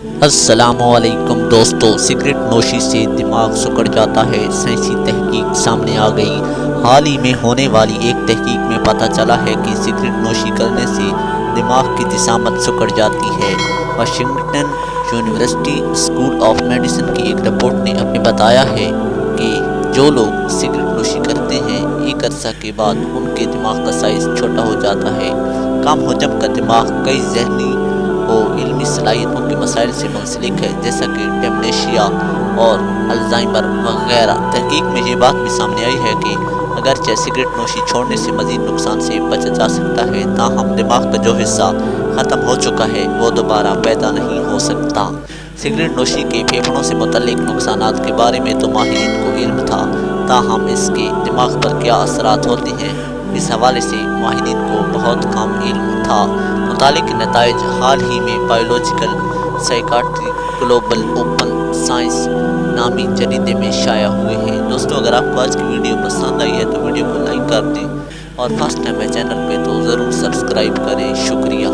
السلام علیکم دوستو، سگریٹ نوشی سے دماغ سکڑ جاتا ہے۔ سائنسی تحقیق سامنے آ گئی۔ حال ہی میں ہونے والی ایک تحقیق میں پتہ چلا ہے کہ سگریٹ نوشی کرنے سے دماغ کی جسامت سکڑ جاتی ہے۔ Washington university school of medicine کی ایک رپورٹ نے ہمیں بتایا ہے کہ جو لوگ سگریٹ نوشی کرتے ہیں ایک عرصہ کے بعد ان کے دماغ کا سائز چھوٹا ہو جاتا ہے۔ کم حجم کا دماغ کئی ذہنی و علمی صلاحیتوں کے مسائل سے منسلک ہے، جیسا کہ ڈیمنشیا اور الزائمر وغیرہ۔ تحقیق میں یہ بات بھی سامنے آئی ہے کہ اگرچہ سگریٹ نوشی چھوڑنے سے مزید نقصان سے بچا جا سکتا ہے، تاہم دماغ کا جو حصہ ختم ہو چکا ہے وہ دوبارہ پیدا نہیں ہو سکتا۔ سگریٹ نوشی کے پھیپھڑوں سے متعلق نقصانات کے بارے میں تو ماہرین کو علم تھا، تاہم اس کے دماغ پر کیا اثرات ہوتے ہیں اس حوالے سے ماہرین کو بہت کم علم تھا۔ مطالعے کے نتائج حال ہی میں biological psychiatry global open science نامی جریدے میں شائع ہوئے ہیں۔ دوستو، اگر آپ کو آج کی ویڈیو پسند آئی ہے تو ویڈیو کو لائک کر دیں اور فرسٹ ٹائم ہے چینل پہ تو ضرور سبسکرائب کریں۔ شکریہ۔